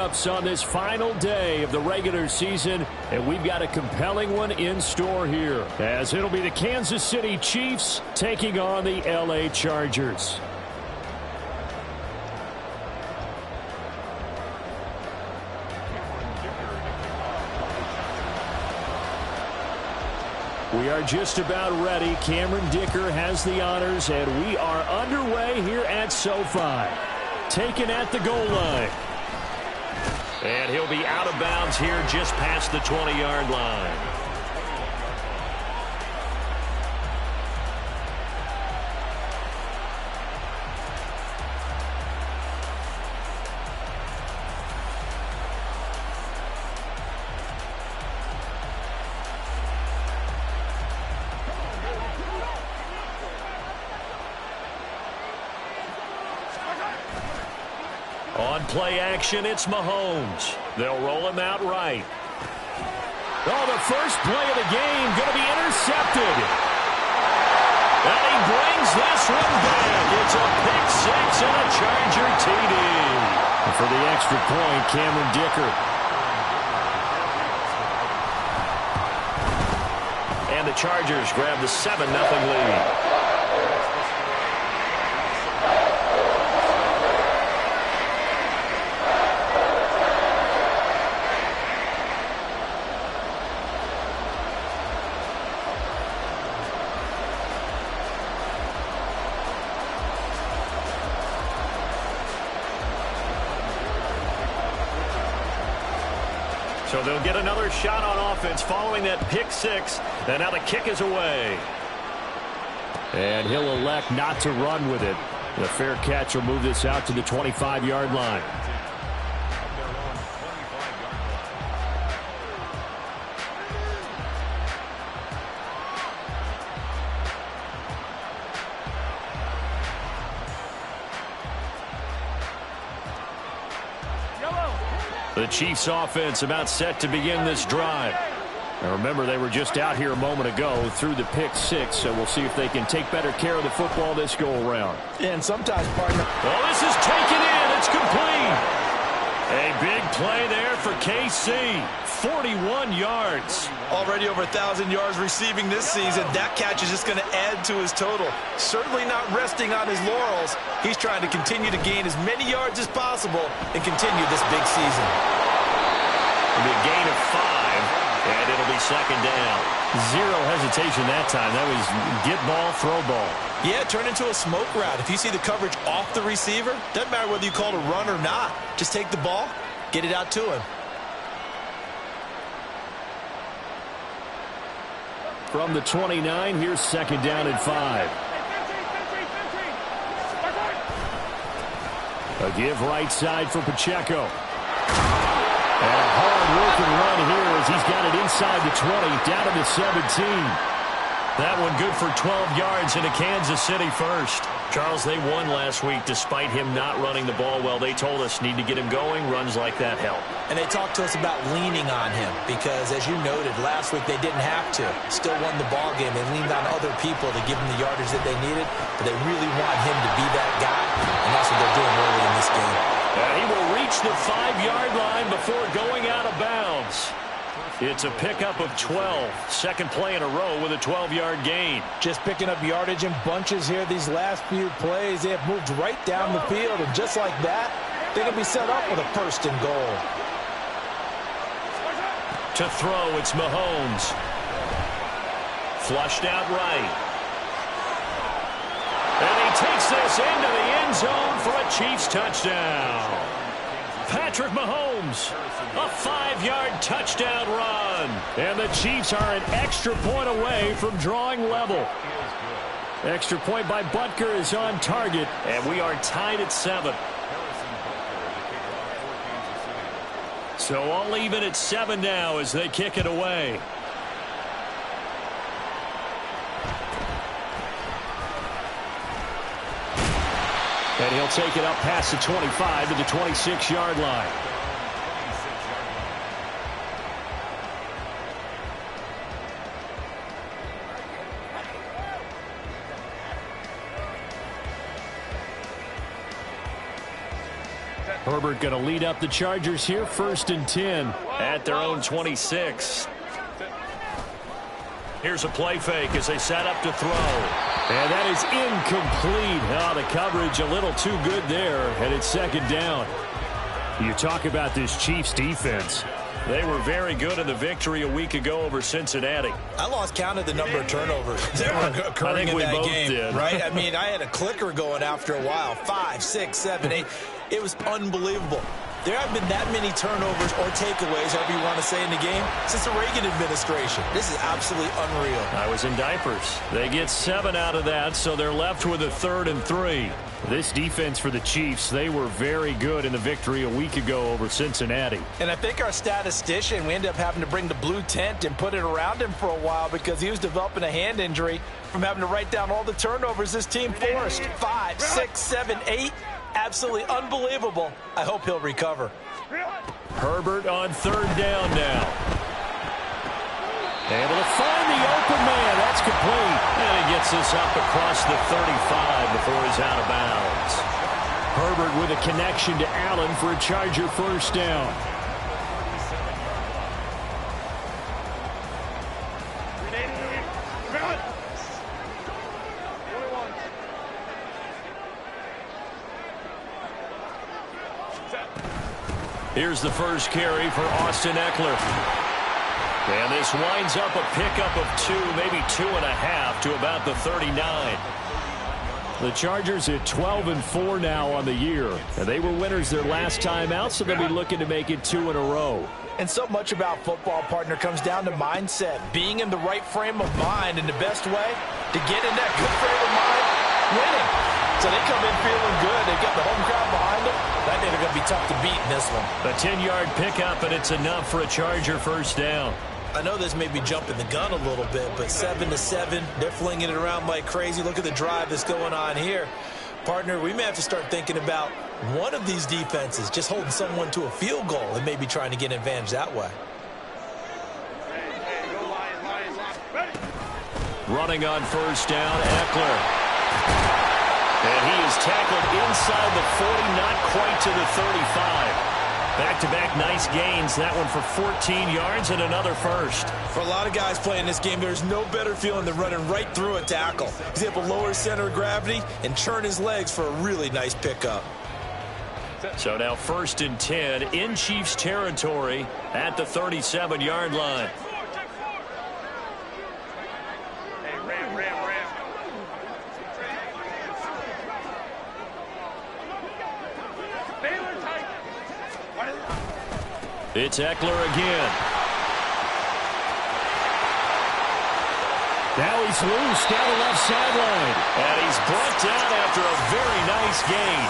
matchups on this final day of the regular season, and we've got a compelling one in store here, as it'll be the Kansas City Chiefs taking on the LA Chargers. We are just about ready. Cameron Dicker has the honors, and we are underway here at SoFi. Taken at the goal line. And he'll be out of bounds here just past the 20-yard line. On play action, it's Mahomes. They'll roll him out right. Oh, the first play of the game going to be intercepted. And he brings this one back. It's a pick six and a Charger TD. And for the extra point, Cameron Dicker. And the Chargers grab the 7-0 lead. So they'll get another shot on offense following that pick six. And now the kick is away. And he'll elect not to run with it. The fair catch will move this out to the 25-yard line. The Chiefs offense about set to begin this drive. Now remember, they were just out here a moment ago through the pick six, so we'll see if they can take better care of the football this go around. And sometimes, partner. Oh, this is taken in. It's complete. A big play there for KC. 41 yards. Already over 1,000 yards receiving this season. That catch is just going to add to his total. Certainly not resting on his laurels. He's trying to continue to gain as many yards as possible and continue this big season. It'll be a gain of 5, and it'll be second down. Zero hesitation that time. That was get ball, throw ball. Yeah, turn into a smoke route. If you see the coverage off the receiver, doesn't matter whether you call it a run or not. Just take the ball, get it out to him. From the 29, here's second down and 5. A give right side for Pacheco. And a hard-working run here as he's got it inside the 20, down to the 17. That one good for 12 yards into Kansas City first. Charles, they won last week despite him not running the ball well. They told us need to get him going. Runs like that help. And they talked to us about leaning on him because, as you noted, last week they didn't have to. Still won the ball game. They leaned on other people to give them the yardage that they needed, but they really want him to be that guy, and that's what they're doing early in this game. And he will reach the 5-yard line before going out of bounds. It's a pickup of 12. Second play in a row with a 12-yard gain. Just picking up yardage in bunches here these last few plays. They have moved right down the field, and just like that, they can be set up with a first and goal. To throw, it's Mahomes. Flushed out right. And he takes this into the end zone for a Chiefs touchdown. Patrick Mahomes, a 5-yard touchdown run. And the Chiefs are an extra point away from drawing level. Extra point by Butker is on target, and we are tied at 7. So all even at 7 now as they kick it away. And he'll take it up past the 25 to the 26-yard line. Herbert going to lead up the Chargers here, 1st and 10 at their own 26. Here's a play fake as they set up to throw. And that is incomplete. Oh, the coverage a little too good there, and it's 2nd down. You talk about this Chiefs defense. They were very good in the victory a week ago over Cincinnati. I lost count of the number of turnovers that were occurring in that game. Did. Right? I mean, I had a clicker going after a while. 5, 6, 7, 8. It was unbelievable. There haven't been that many turnovers or takeaways, however you want to say, in the game since the Reagan administration. This is absolutely unreal. I was in diapers. They get 7 out of that, so they're left with a 3rd and 3. This defense for the Chiefs, they were very good in the victory a week ago over Cincinnati. And I think our statistician, we ended up having to bring the blue tent and put it around him for a while because he was developing a hand injury from having to write down all the turnovers this team forced. 5, 6, 7, 8. Absolutely unbelievable. I hope he'll recover. Herbert on 3rd down now. Able to find the open man. That's complete. And he gets this up across the 35 before he's out of bounds. Herbert with a connection to Allen for a Charger 1st down. Here's the first carry for Austin Eckler. And this winds up a pickup of 2, maybe 2.5 to about the 39. The Chargers at 12-4 now on the year. And they were winners their last time out, so they'll be looking to make it 2 in a row. And so much about football, partner, comes down to mindset. Being in the right frame of mind, and the best way to get in that good frame of mind, winning. So they come in feeling good. They've got the home crowd behind them. I think they're going to be tough to beat in this one. A 10-yard pickup, and it's enough for a Charger 1st down. I know this may be jumping the gun a little bit, but 7-7, they're flinging it around like crazy. Look at the drive that's going on here. Partner, we may have to start thinking about one of these defenses just holding someone to a field goal and maybe trying to get an advantage that way. Running on 1st down, Eckler. And he is tackled inside the 40, not quite to the 35. Back-to-back nice gains. That one for 14 yards and another first. For a lot of guys playing this game, there's no better feeling than running right through a tackle. He's able to lower his center of gravity and churn his legs for a really nice pickup. So now 1st and 10 in Chiefs territory at the 37-yard line. It's Eckler again. Now he's loose down the left sideline. And he's brought down after a very nice gain.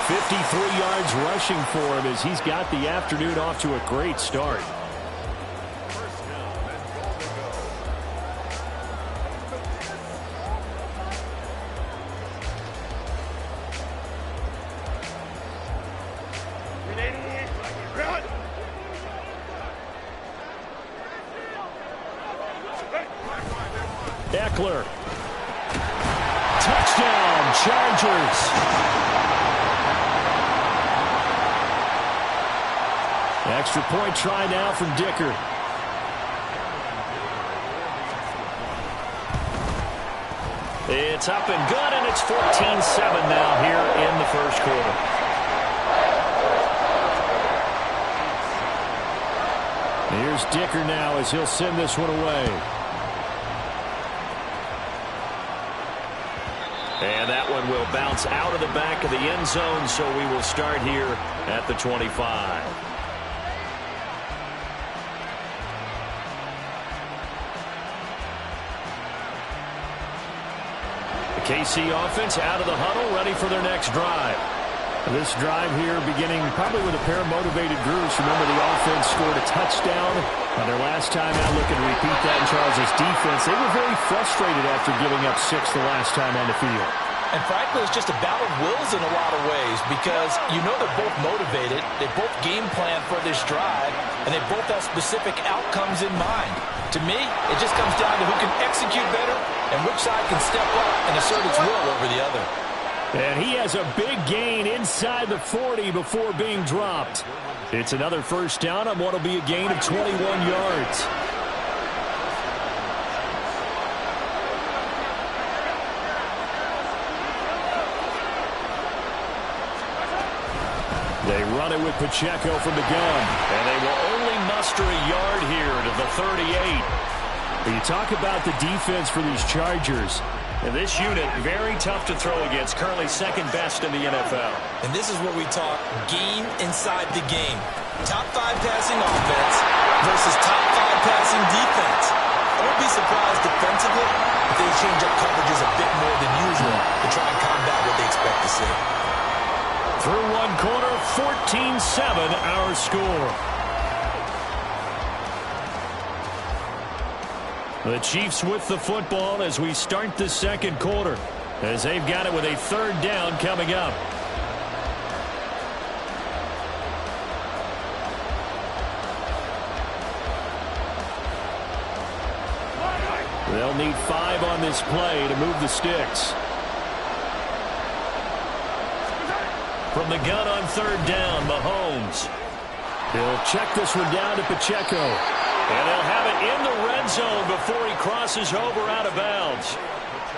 53 yards rushing for him as he's got the afternoon off to a great start. Eckler. Touchdown, Chargers. Extra point try now from Dicker. It's up and good, and it's 14-7 now here in the first quarter. Here's Dicker now as he'll send this one away. And that one will bounce out of the back of the end zone, so we will start here at the 25. The KC offense out of the huddle, ready for their next drive. This drive here beginning probably with a pair of motivated groups. Remember, the offense scored a touchdown on their last time out. Looking to repeat that in Charles' defense. They were very frustrated after giving up 6 the last time on the field. And frankly, it's just a battle of wills in a lot of ways because you know they're both motivated. They both game plan for this drive, and they both have specific outcomes in mind. To me, it just comes down to who can execute better and which side can step up and assert its will over the other. And he has a big gain inside the 40 before being dropped. It's another first down on what will be a gain of 21 yards. They run it with Pacheco from the gun. And they will only muster a yard here to the 38. But you talk about the defense for these Chargers. And this unit, very tough to throw against. Currently second best in the NFL. And this is where we talk game inside the game. Top 5 passing offense versus top 5 passing defense. I won't be surprised defensively if they change up coverages a bit more than usual to try and combat what they expect to see. Through one quarter, 14-7 our score. The Chiefs with the football as we start the second quarter, as they've got it with a third down coming up. They'll need 5 on this play to move the sticks. From the gun on third down, Mahomes. He'll check this one down to Pacheco. And they'll have it in the red zone before he crosses over out of bounds.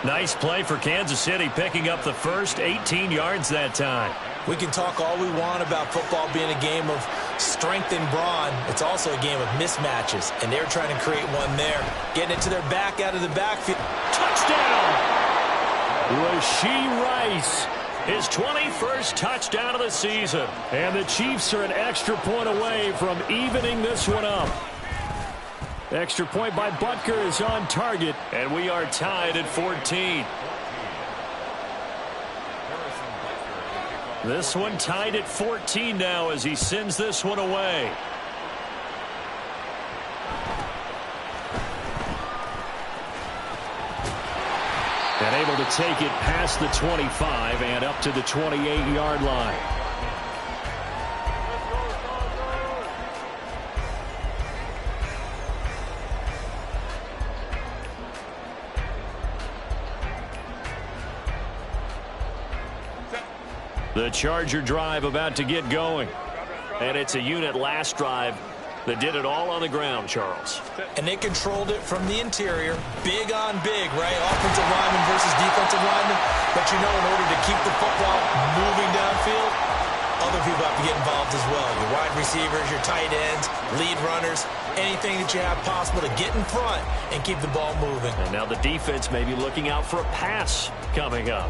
Nice play for Kansas City, picking up the first 18 yards that time. We can talk all we want about football being a game of strength and brawn. It's also a game of mismatches, and they're trying to create one there. Getting it to their back out of the backfield. Touchdown! Rashee Rice. His 21st touchdown of the season. And the Chiefs are an extra point away from evening this one up. Extra point by Butker is on target, and we are tied at 14. This one tied at 14 now as he sends this one away. And able to take it past the 25 and up to the 28-yard line. The Charger drive about to get going. And it's a unit last drive that did it all on the ground, Charles. And they controlled it from the interior. Big on big, right? Offensive lineman versus defensive lineman. But you know, in order to keep the football moving downfield, other people have to get involved as well. Your wide receivers, your tight ends, lead runners, anything that you have possible to get in front and keep the ball moving. And now the defense may be looking out for a pass coming up.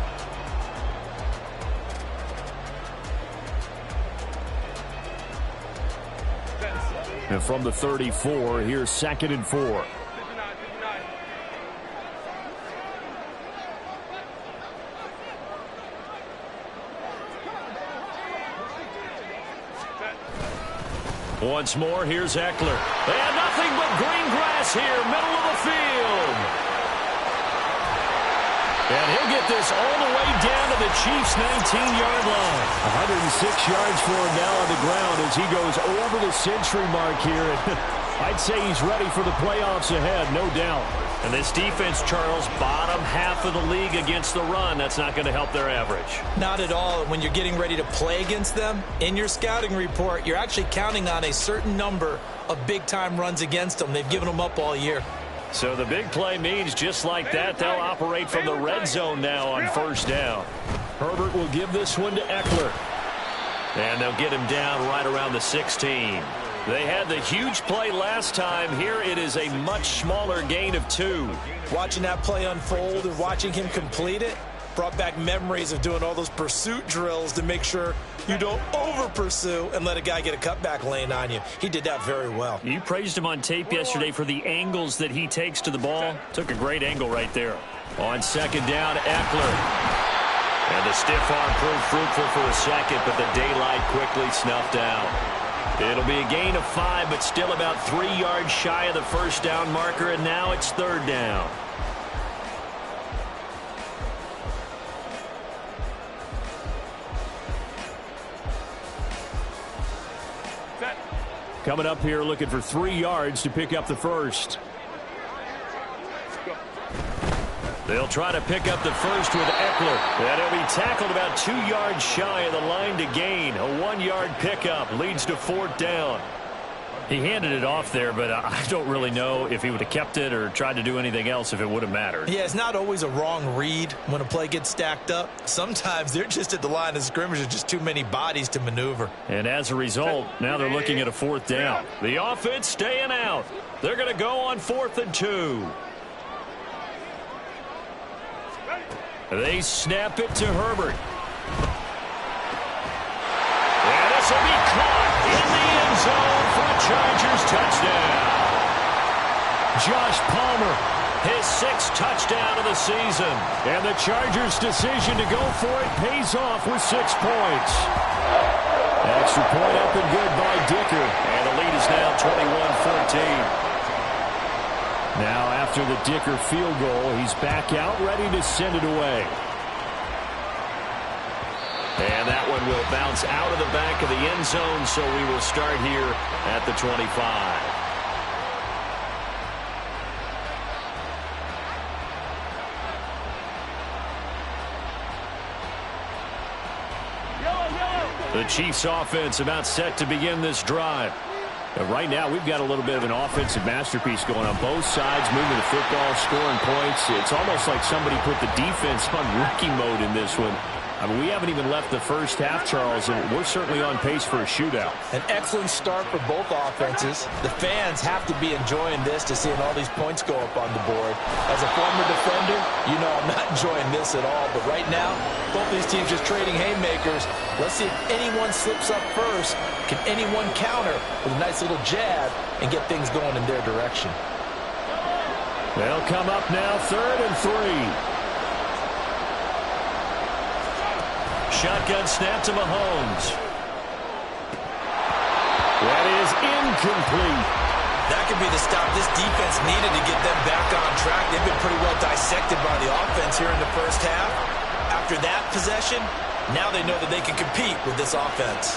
And from the 34, here's 2nd and 4. Once more, here's Eckler. And nothing but green grass here, middle of the field. And he'll get this all the way down to the Chiefs' 19-yard line. 106 yards for him now on the ground as he goes over the century mark here. I'd say he's ready for the playoffs ahead, no doubt. And this defense, Charles, bottom half of the league against the run. That's not going to help their average. Not at all. When you're getting ready to play against them, in your scouting report, you're actually counting on a certain number of big-time runs against them. They've given them up all year. So the big play means just like that, they'll operate from the red zone now on first down. Herbert will give this one to Eckler. And they'll get him down right around the 16. They had the huge play last time. Here it is a much smaller gain of 2. Watching that play unfold and watching him complete it brought back memories of doing all those pursuit drills to make sure you don't over-pursue and let a guy get a cutback lane on you. He did that very well. You praised him on tape yesterday for the angles that he takes to the ball. Took a great angle right there. On second down, Eckler. And the stiff arm proved fruitful for a second, but the daylight quickly snuffed out. It'll be a gain of 5, but still about 3 yards shy of the first down marker, and now it's third down. Coming up here looking for 3 yards to pick up the first. They'll try to pick up the first with Eckler. And he'll be tackled about 2 yards shy of the line to gain. A 1-yard pickup leads to 4th down. He handed it off there, but I don't really know if he would have kept it or tried to do anything else if it would have mattered. Yeah, it's not always a wrong read when a play gets stacked up. Sometimes they're just at the line of scrimmage. There's just too many bodies to maneuver. And as a result, now they're looking at a 4th down. The offense staying out. They're going to go on 4th and 2. They snap it to Herbert. And this will be caught in the end zone for a Chargers touchdown. Josh Palmer, his 6th touchdown of the season. And the Chargers' decision to go for it pays off with 6 points. Extra point up and good by Dicker. And the lead is now 21-14. Now after the Dicker field goal, he's back out ready to send it away. And that one will bounce out of the back of the end zone, so we will start here at the 25. The Chiefs offense about set to begin this drive. Right now, we've got a little bit of an offensive masterpiece going on both sides, moving the football, scoring points. It's almost like somebody put the defense on rookie mode in this one. I mean, we haven't even left the first half, Charles, and we're certainly on pace for a shootout. An excellent start for both offenses. The fans have to be enjoying this to seeing all these points go up on the board. As a former defender, you know I'm not enjoying this at all. But right now, both these teams just trading haymakers. Let's see if anyone slips up first. Can anyone counter with a nice little jab and get things going in their direction? They'll come up now 3rd and 3. Shotgun snap to Mahomes. That is incomplete. That could be the stop this defense needed to get them back on track. They've been pretty well dissected by the offense here in the first half. After that possession, now they know that they can compete with this offense.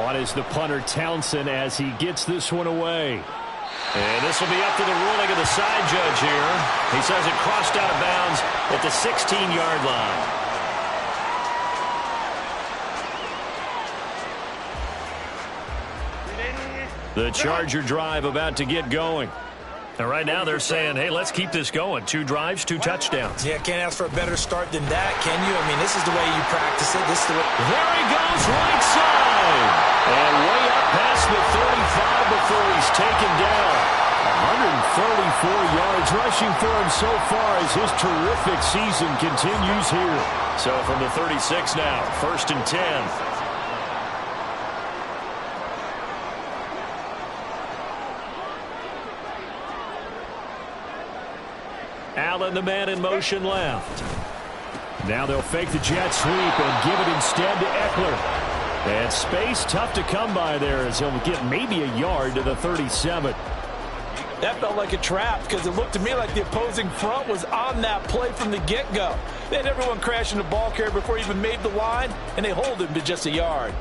On is the punter Townsend as he gets this one away. And this will be up to the ruling of the side judge here. He says it crossed out of bounds at the 16-yard line. The Charger drive about to get going. And right now they're saying, hey, let's keep this going. 2 drives, 2 touchdowns. Yeah, can't ask for a better start than that, can you? I mean, this is the way you practice it. This is the way. There he goes, right side. And way up past the 35 before he's taken down. 134 yards rushing for him so far as his terrific season continues here. So from the 36 now, 1st and 10. Allen, the man in motion left. Now they'll fake the jet sweep and give it instead to Eckler. And space tough to come by there as he'll get maybe a yard to the 37. That felt like a trap because it looked to me like the opposing front was on that play from the get-go. They had everyone crashing the ball carrier before he even made the line, and they hold him to just a yard.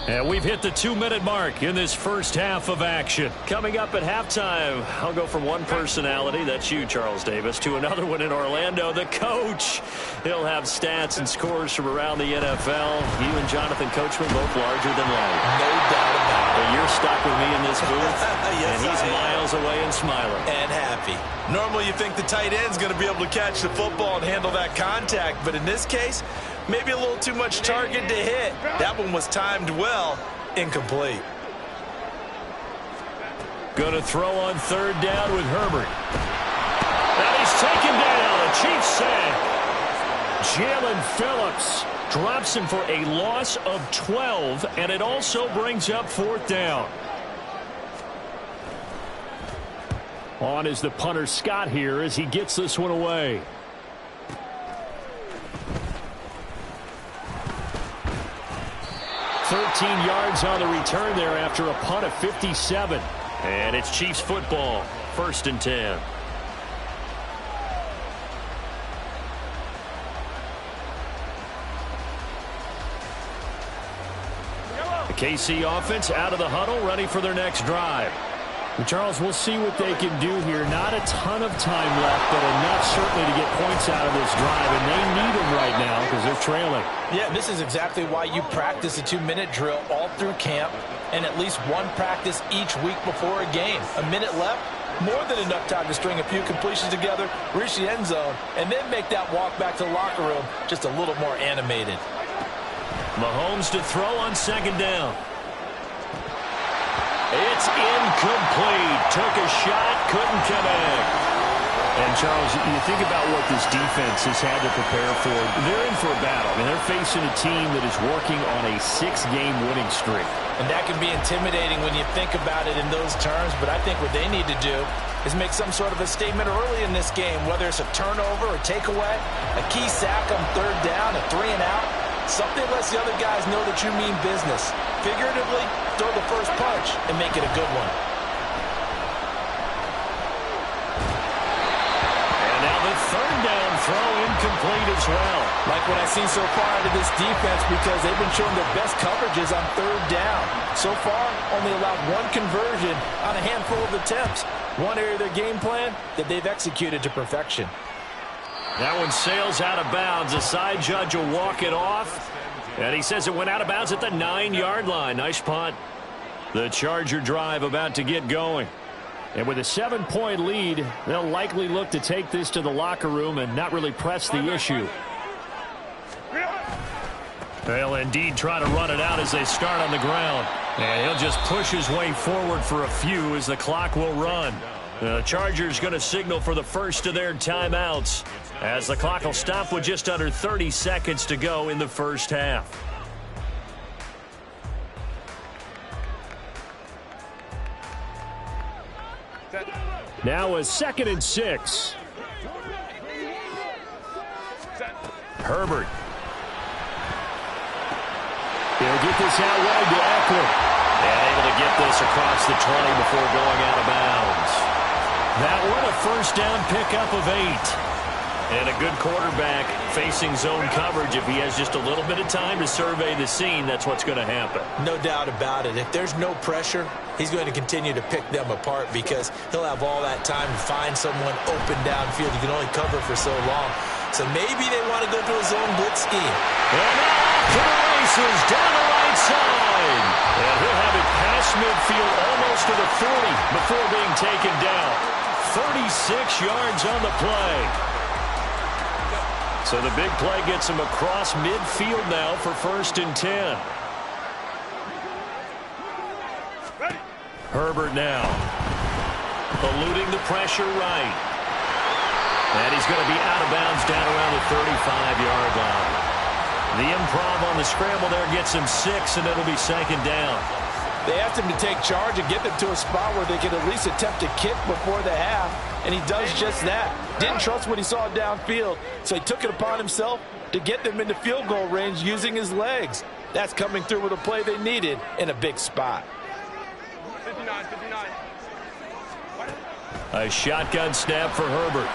And we've hit the 2-minute mark in this first half of action. Coming up at halftime, I'll go from one personality, that's you, Charles Davis, to another one in Orlando, the coach. He'll have stats and scores from around the NFL. You and Jonathan Coachman both larger than life. No doubt about it. But you're stuck with me in this booth, yes, and he's miles away and smiling. And happy. Normally you think the tight end's going to be able to catch the football and handle that contact, but in this case, maybe a little too much target to hit. That one was timed well, incomplete. Going to throw on 3rd down with Herbert. And he's taken down. A Chiefs sack. Jalen Phillips drops him for a loss of 12, and it also brings up 4th down. On is the punter Scott here as he gets this one away. $13 yards on the return there after a punt of 57. And it's Chiefs football, 1st and 10. The KC offense out of the huddle, ready for their next drive. And Charles, we'll see what they can do here. Not a ton of time left, but enough certainly to get points out of this drive, and they need them right now because they're trailing. Yeah, this is exactly why you practice a 2-minute drill all through camp and at least one practice each week before a game. A minute left, more than enough time to string a few completions together, reach the end zone, and then make that walk back to the locker room just a little more animated. Mahomes to throw on second down. It's incomplete. Took a shot, couldn't connect. And, Charles, you think about what this defense has had to prepare for. They're in for a battle. I mean, they're facing a team that is working on a 6-game winning streak. And that can be intimidating when you think about it in those terms, but I think what they need to do is make some sort of a statement early in this game, whether it's a turnover or takeaway, a key sack on third down, a 3-and-out. Something lets the other guys know that you mean business. Figuratively, throw the first punch and make it a good one. And now the third down throw incomplete as well. Like what I've seen so far out of this defense, because they've been showing their best coverages on third down. So far, only allowed one conversion on a handful of attempts. One area of their game plan that they've executed to perfection. That one sails out of bounds. A side judge will walk it off. And he says it went out of bounds at the 9-yard line. Nice punt. The Charger drive about to get going. And with a 7-point lead, they'll likely look to take this to the locker room and not really press the issue. They'll indeed try to run it out as they start on the ground. And he'll just push his way forward for a few as the clock will run. The Chargers going to signal for the first of their timeouts as the clock will stop with just under 30 seconds to go in the first half. Now a 2nd and 6. Herbert. He'll get this out wide to Eckler. And able to get this across the 20 before going out of bounds. That one a first down pickup of 8. And a good quarterback facing zone coverage. If he has just a little bit of time to survey the scene, that's what's going to happen. No doubt about it. If there's no pressure, he's going to continue to pick them apart because he'll have all that time to find someone open downfield. He can only cover for so long. So maybe they want to go to a zone blitz scheme. And off to the races down the right side. And he'll have it past midfield almost to the 40 before being taken down. 36 yards on the play. So the big play gets him across midfield now for 1st and 10. Herbert now. Eluding the pressure right. And he's going to be out of bounds down around the 35-yard line. The improv on the scramble there gets him 6, and it'll be 2nd down. They asked him to take charge and get them to a spot where they could at least attempt to kick before the half, and he does just that. Didn't trust what he saw downfield, so he took it upon himself to get them into field goal range using his legs. That's coming through with a play they needed in a big spot. 59. A shotgun snap for Herbert.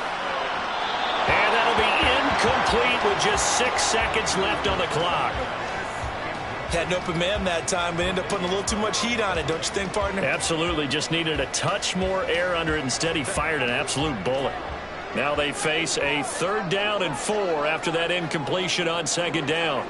And that'll be incomplete with just 6 seconds left on the clock. Had an open man that time, but ended up putting a little too much heat on it, don't you think, partner? Absolutely. Just needed a touch more air under it. Instead, he fired an absolute bullet. Now they face a 3rd down and 4 after that incompletion on 2nd down.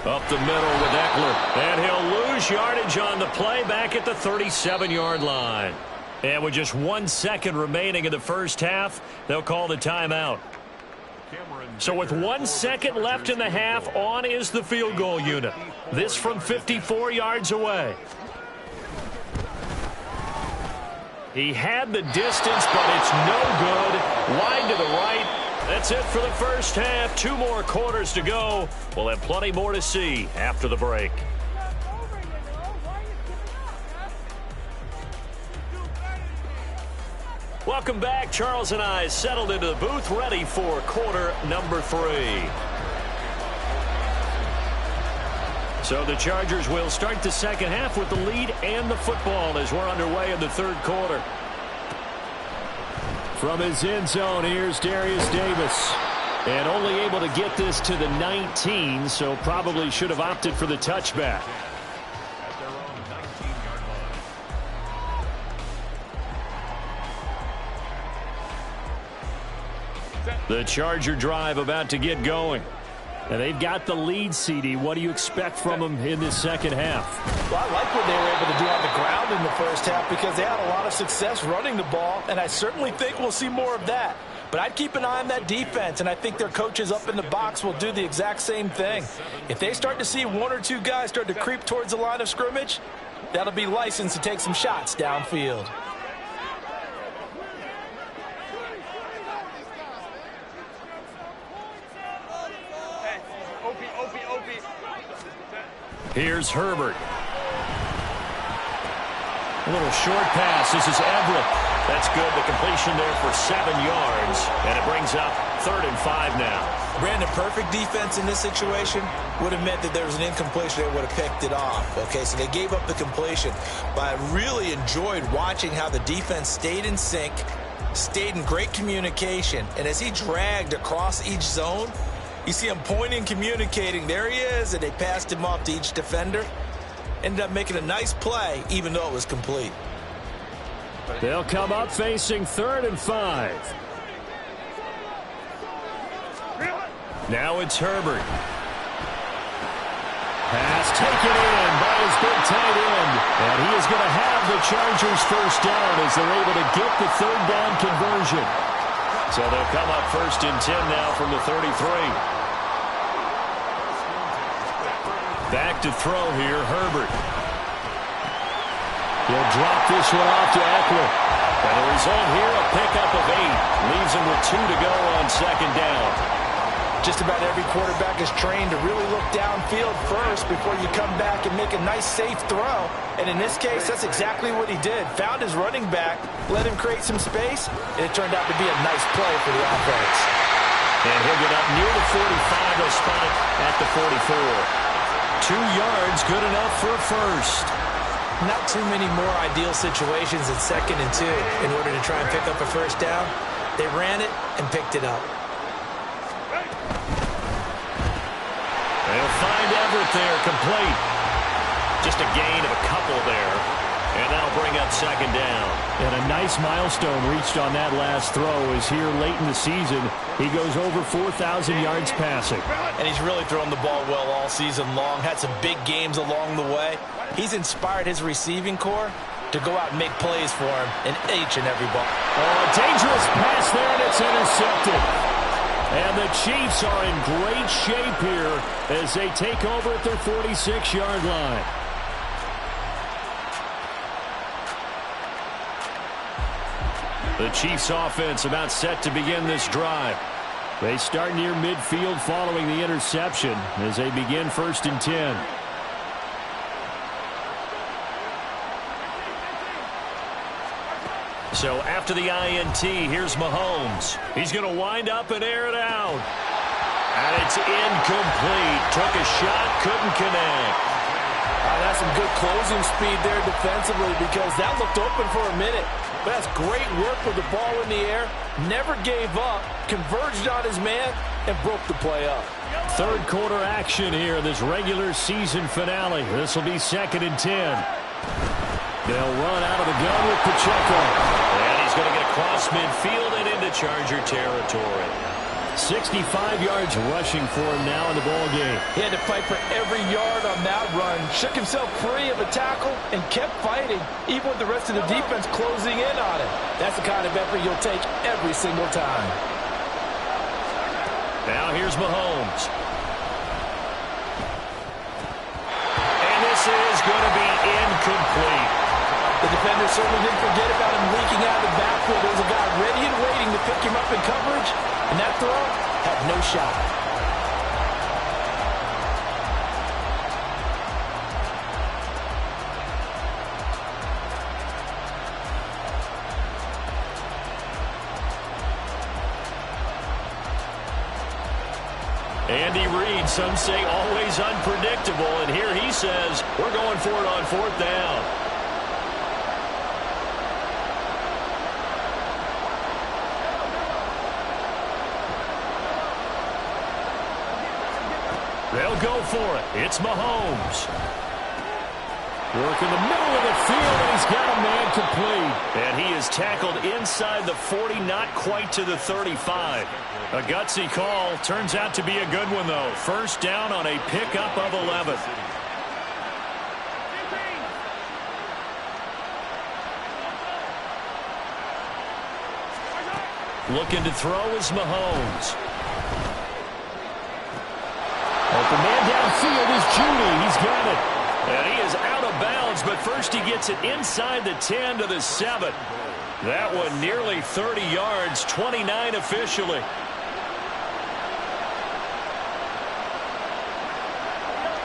Up the middle with Eckler. And he'll lose yardage on the play back at the 37-yard line. And with just 1 second remaining in the first half, they'll call the timeout. So with 1 second left in the half, on is the field goal unit. This from 54 yards away. He had the distance, but it's no good. Wide to the right. That's it for the first half. 2 more quarters to go. We'll have plenty more to see after the break. Welcome back. Charles and I settled into the booth, ready for quarter number 3. So the Chargers will start the second half with the lead and the football as we're underway in the 3rd quarter. From his end zone, here's Darius Davis. And only able to get this to the 19, so probably should have opted for the touchback. The Charger drive about to get going. And they've got the lead, CD. What do you expect from them in this second half? Well, I like what they were able to do on the ground in the first half because they had a lot of success running the ball, and I certainly think we'll see more of that. But I'd keep an eye on that defense, and I think their coaches up in the box will do the exact same thing. If they start to see one or two guys start to creep towards the line of scrimmage, that'll be licensed to take some shots downfield. Here's Herbert. A little short pass. This is Everett. That's good. The completion there for 7 yards. And it brings up 3rd and 5 now. Brandon, perfect defense in this situation would have meant that there was an incompletion. They would have picked it off. Okay, so they gave up the completion. But I really enjoyed watching how the defense stayed in sync, stayed in great communication. And as he dragged across each zone, you see him pointing, communicating. There he is, and they passed him off to each defender. Ended up making a nice play, even though it was complete. They'll come up facing 3rd and 5. Now it's Herbert. Pass taken in by his big tight end. And he is going to have the Chargers first down as they're able to get the 3rd down conversion. So they'll come up 1st and 10 now from the 33. Back to throw here, Herbert. He'll drop this one off to Eckler. And the result here, a pickup of 8. Leaves him with 2 to go on 2nd down. Just about every quarterback is trained to really look downfield first before you come back and make a nice, safe throw. And in this case, that's exactly what he did. Found his running back, let him create some space, and it turned out to be a nice play for the offense. And he'll get up near the 45. He'll spot it at the 44. 2 yards, good enough for a first. Not too many more ideal situations at 2nd and 2 in order to try and pick up a first down. They ran it and picked it up. They'll find Everett there, complete. Just a gain of a couple there. And that'll bring up 2nd down. And a nice milestone reached on that last throw is here late in the season. He goes over 4,000 yards passing. And he's really thrown the ball well all season long. Had some big games along the way. He's inspired his receiving corps to go out and make plays for him in each and every ball. Oh, a dangerous pass there, and it's intercepted. And the Chiefs are in great shape here as they take over at their 46-yard line. The Chiefs offense about set to begin this drive. They start near midfield following the interception as they begin 1st and 10. So after the INT, here's Mahomes. He's going to wind up and air it out. And it's incomplete. Took a shot, couldn't connect. That's some good closing speed there defensively because that looked open for a minute. But that's great work with the ball in the air. Never gave up, converged on his man, and broke the play up. 3rd quarter action here, this regular season finale. This will be 2nd and 10. They'll run out of the gun with Pacheco. And he's going to get across midfield and into Charger territory. 65 yards rushing for him now in the ball game. He had to fight for every yard on that run. Shook himself free of a tackle and kept fighting, even with the rest of the defense closing in on him. That's the kind of effort you'll take every single time. Now here's Mahomes. And this is going to be incomplete. The defender certainly didn't forget about him leaking out of the backfield. There was a guy ready and waiting to pick him up in coverage, and that throw had no shot. Andy Reid, some say always unpredictable, and here he says, we're going for it on 4th down. for it. It's Mahomes. Work in the middle of the field, and he's got a man complete. And he is tackled inside the 40, not quite to the 35. A gutsy call. Turns out to be a good one, though. First down on a pickup of 11. Looking to throw is Mahomes. Open man downfield is Judy. He's got it. And he is out of bounds, but first he gets it inside the 10 to the 7. That one nearly 30 yards, 29 officially.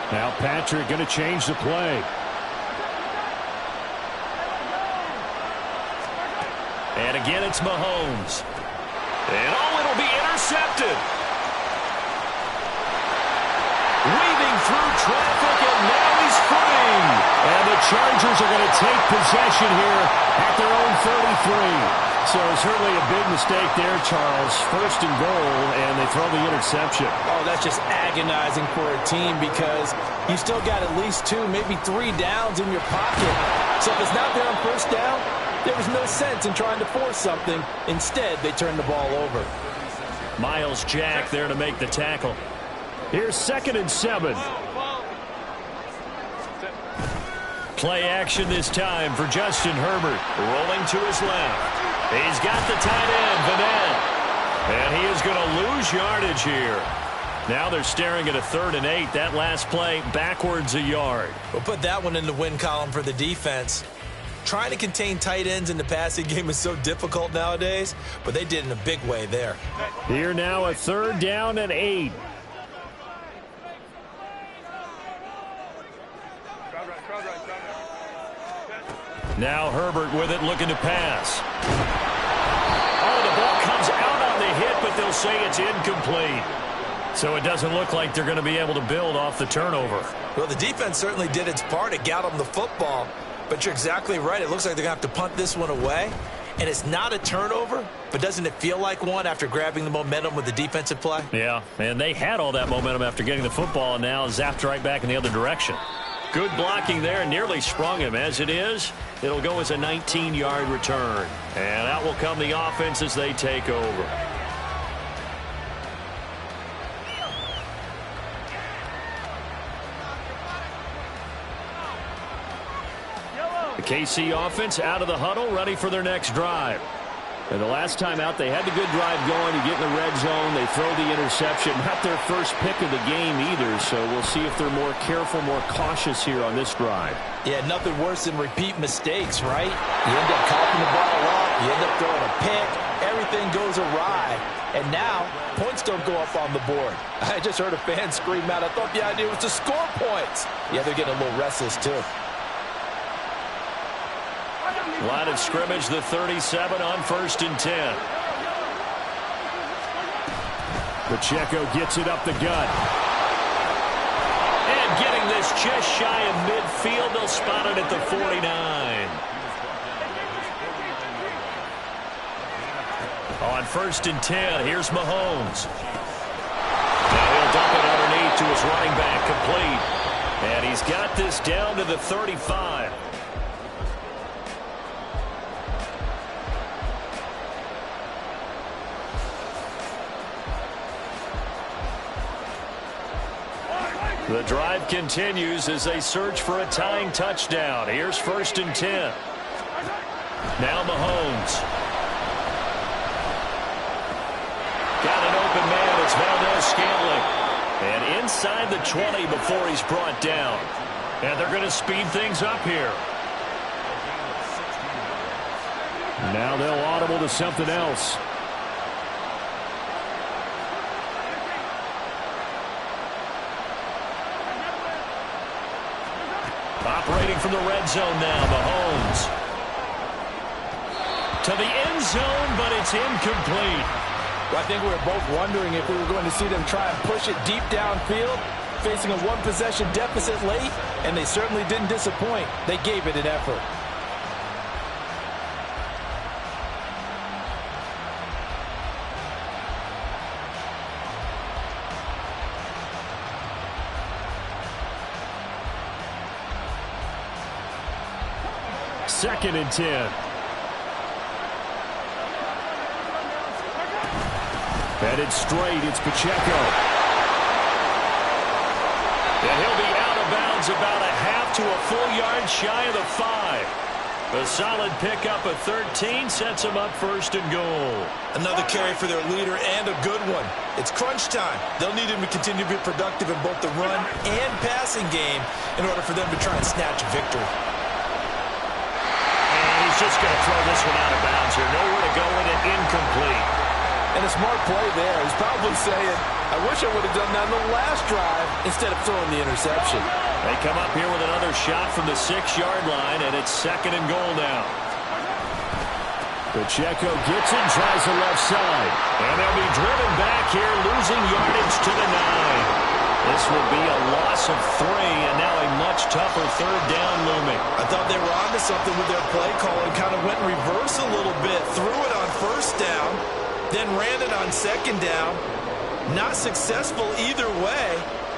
Now Patrick going to change the play. And again, it's Mahomes. And it'll be intercepted. Weaving through traffic, and now he's free. And the Chargers are going to take possession here at their own 33. So certainly a big mistake there, Charles. First and goal, and they throw the interception. Oh, that's just agonizing for a team because you still got at least 2, maybe 3 downs in your pocket. So if it's not there on first down, there was no sense in trying to force something. Instead, they turned the ball over. Myles Jack there to make the tackle. Here's 2nd and 7. Play action this time for Justin Herbert. Rolling to his left. He's got the tight end, Vanette. And he is going to lose yardage here. Now they're staring at a 3rd and 8. That last play, backwards a yard. We'll put that one in the win column for the defense. Trying to contain tight ends in the passing game is so difficult nowadays, but they did in a big way there. Here now a 3rd down and 8. Now Herbert with it, looking to pass. Oh, the ball comes out on the hit, but they'll say it's incomplete. So it doesn't look like they're going to be able to build off the turnover. Well, the defense certainly did its part to get them the football, but you're exactly right. It looks like they're going to have to punt this one away, and it's not a turnover, but doesn't it feel like one after grabbing the momentum with the defensive play? Yeah, and they had all that momentum after getting the football, and now zapped right back in the other direction. Good blocking there, nearly sprung him. As it is, it'll go as a 19-yard return. And out will come the offense as they take over. The KC offense out of the huddle, ready for their next drive. And the last time out, they had the good drive going. You get in the red zone, they throw the interception. Not their first pick of the game either, so we'll see if they're more careful, more cautious here on this drive. Yeah, nothing worse than repeat mistakes, right? You end up coughing the ball off, you end up throwing a pick, everything goes awry. And now, points don't go up on the board. I just heard a fan scream out, I thought the idea was to score points. Yeah, they're getting a little restless too. Line of scrimmage, the 37 on 1st and 10. Pacheco gets it up the gut. And getting this just shy of midfield, they'll spot it at the 49. On 1st and 10, here's Mahomes. Now he'll dump it underneath to his running back, complete. And he's got this down to the 35. The drive continues as they search for a tying touchdown. Here's 1st and 10. Now Mahomes. Got an open man. It's Valdez-Scantling. And inside the 20 before he's brought down. And they're going to speed things up here. Now they'll audible to something else. Operating from the red zone now, Mahomes. To the end zone, but it's incomplete. Well, I think we were both wondering if we were going to see them try and push it deep downfield, facing a one-possession deficit late, and they certainly didn't disappoint. They gave it an effort. 2nd and 10. Headed straight, it's Pacheco. And he'll be out of bounds about a half to a full yard shy of the 5. A solid pickup of 13 sets him up 1st and goal. Another carry for their leader and a good one. It's crunch time. They'll need him to continue to be productive in both the run and passing game in order for them to try and snatch a victory. And he's just going to throw this one out of bounds here. Nowhere to go with it, incomplete. And a smart play there. He's probably saying, I wish I would have done that on the last drive instead of throwing the interception. They come up here with another shot from the 6-yard line, and it's 2nd and goal now. Pacheco gets it, tries the left side. And they'll be driven back here, losing yardage to the 9. This will be a loss of 3, and now a much tougher 3rd down looming. I thought they were onto something with their play call and kind of went in reverse a little bit. Threw it on 1st down, then ran it on 2nd down. Not successful either way.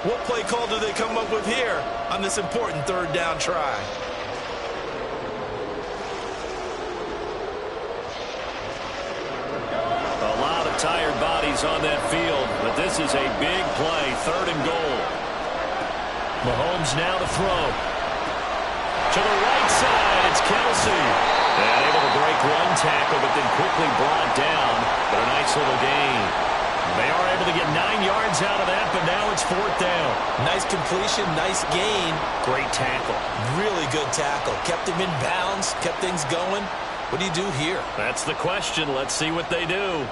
What play call do they come up with here on this important 3rd down try? A lot of tired bodies on that field, but this is a big play, 3rd and goal. Mahomes now to throw. To the right side, it's Kelsey. And able to break one tackle, but then quickly brought down. But a nice little gain. They are able to get 9 yards out of that, but now it's 4th down. Nice completion, nice gain. Great tackle. Really good tackle. Kept him in bounds, kept things going. What do you do here? That's the question. Let's see what they do.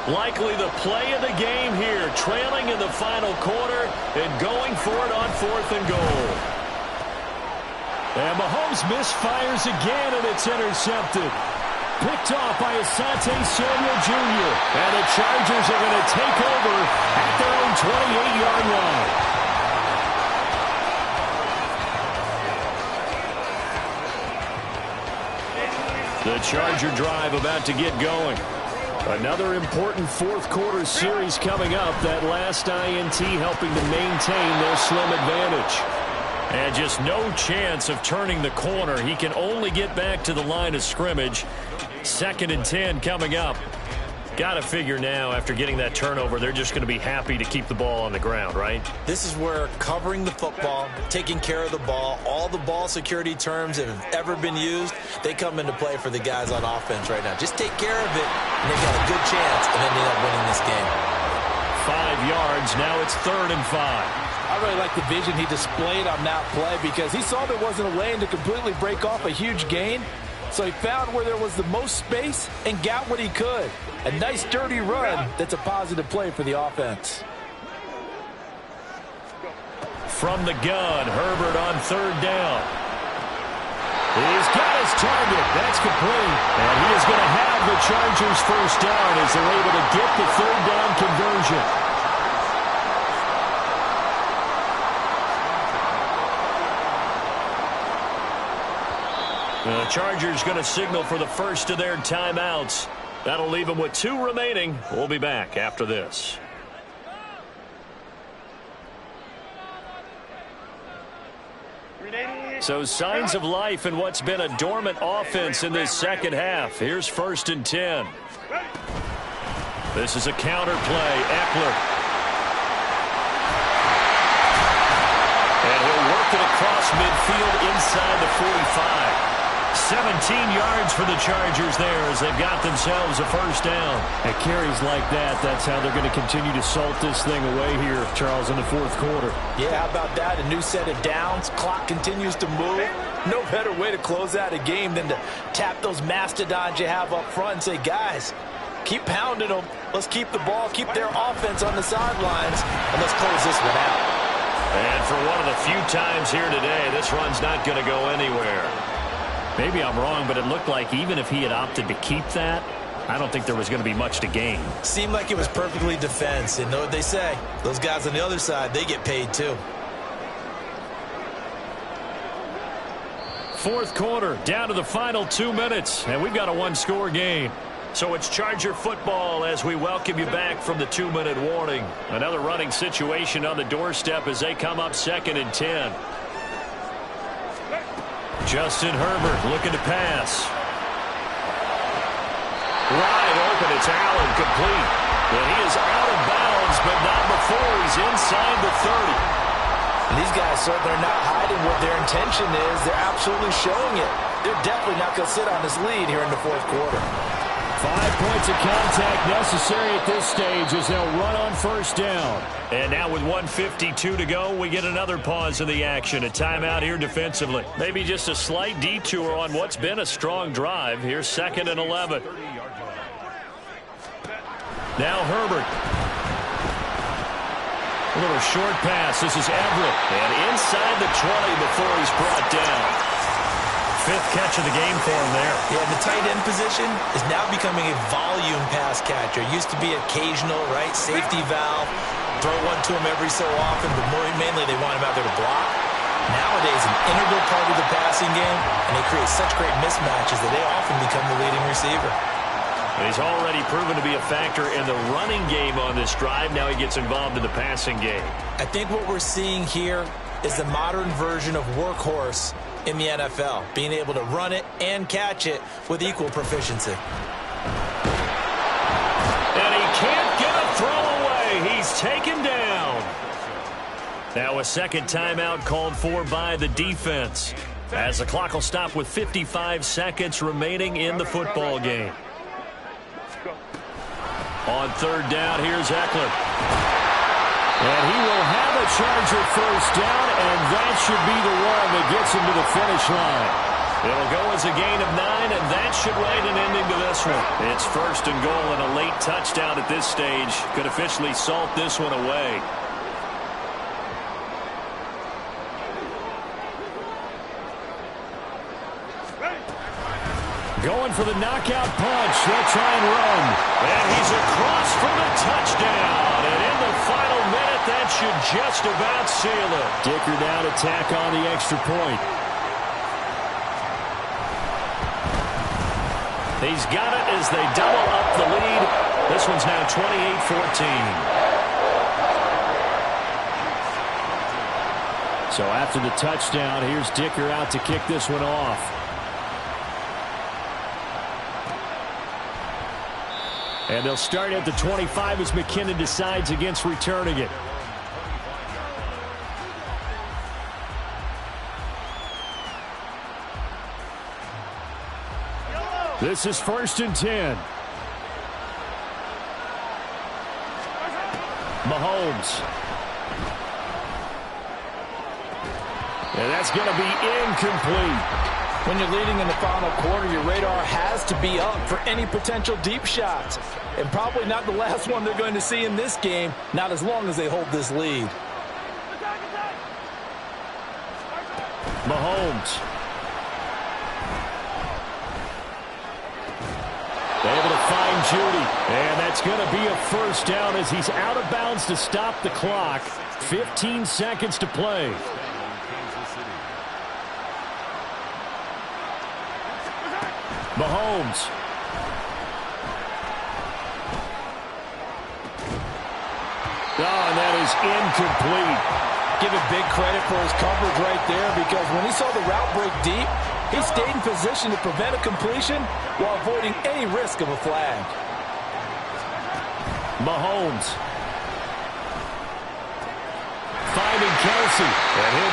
Likely the play of the game here, trailing in the final quarter and going for it on 4th and goal. And Mahomes misfires again, and it's intercepted. Picked off by Asante Samuel Jr. And the Chargers are going to take over at their own 28-yard line. The Charger drive about to get going. Another important 4th quarter series coming up. That last INT helping to maintain their slim advantage. And just no chance of turning the corner. He can only get back to the line of scrimmage. 2nd and 10 coming up. Got to figure now, after getting that turnover, they're just going to be happy to keep the ball on the ground, right? This is where covering the football, taking care of the ball, all the ball security terms that have ever been used, they come into play for the guys on offense right now. Just take care of it, and they've got a good chance, and then they end up winning this game. 5 yards, now it's 3rd and 5. I really like the vision he displayed on that play because he saw there wasn't a lane to completely break off a huge gain. So he found where there was the most space and got what he could. A nice, dirty run that's a positive play for the offense. From the gun, Herbert on 3rd down. He's got his target. That's complete. And he is going to have the Chargers' 1st down as they're able to get the 3rd down conversion. The Chargers going to signal for the first of their timeouts. That'll leave them with 2 remaining. We'll be back after this. So signs of life in what's been a dormant offense in this 2nd half. Here's 1st and 10. This is a counter play. Eckler. And he'll work it across midfield inside the 45. 17 yards for the Chargers there as they've got themselves a 1st down. At carries like that, that's how they're going to continue to salt this thing away here, Charles, in the 4th quarter. Yeah, how about that? A new set of downs. Clock continues to move. No better way to close out a game than to tap those mastodons you have up front and say, guys, keep pounding them. Let's keep the ball, keep their offense on the sidelines, and let's close this one out. And for one of the few times here today, this run's not going to go anywhere. Maybe I'm wrong, but it looked like even if he had opted to keep that, I don't think there was going to be much to gain. Seemed like it was perfectly defense. And know what they say? Those guys on the other side, they get paid too. fourth quarter, down to the final 2 minutes, and we've got a one-score game. So it's Charger football as we welcome you back from the 2-minute warning. Another running situation on the doorstep as they come up 2nd and 10. Justin Herbert looking to pass. Wide open, it's Allen, complete. And he is out of bounds, but not before he's inside the 30. And these guys certainly are not hiding what their intention is. They're absolutely showing it. They're definitely not going to sit on this lead here in the fourth quarter. 5 points of contact necessary at this stage as they'll run on first down. And now with 1:52 to go, we get another pause in the action. A timeout here defensively. Maybe just a slight detour on what's been a strong drive. Here's 2nd and 11. Now Herbert. A little short pass. This is Everett. And inside the 20 before he's brought down. 5th catch of the game for him there. Yeah, the tight end position is now becoming a volume pass catcher. It used to be occasional, right? Safety valve. Throw one to him every so often, but mainly they want him out there to block. Nowadays, an integral part of the passing game, and they create such great mismatches that they often become the leading receiver. And he's already proven to be a factor in the running game on this drive. Now he gets involved in the passing game. I think what we're seeing here is the modern version of workhorse in the NFL, being able to run it and catch it with equal proficiency. And he can't get a throw away. He's taken down. Now a second timeout called for by the defense, as the clock will stop with 55 seconds remaining in the football game. On third down, here's Eckler. And he will have a Charger first down, and that should be the one that gets him to the finish line. It'll go as a gain of 9, and that should write an ending to this one. It's 1st and goal, and a late touchdown at this stage could officially salt this one away. Going for the knockout punch. They'll try and run. And he's across for the touchdown. And in the final minute, that should just about seal it. Dicker down to tack on the extra point. He's got it as they double up the lead. This one's now 28-14. So after the touchdown, here's Dicker out to kick this one off. And they'll start at the 25 as McKinnon decides against returning it. This is 1st and 10. Mahomes. And that's going to be incomplete. When you're leading in the final quarter, your radar has to be up for any potential deep shots. And probably not the last one they're going to see in this game, not as long as they hold this lead. Mahomes. Able to find Judy. And that's going to be a first down as he's out of bounds to stop the clock. 15 seconds to play. Mahomes. Oh, and that is incomplete. Give it big credit for his coverage right there, because when he saw the route break deep, he stayed in position to prevent a completion while avoiding any risk of a flag. Mahomes. Finding Kelsey. And he'll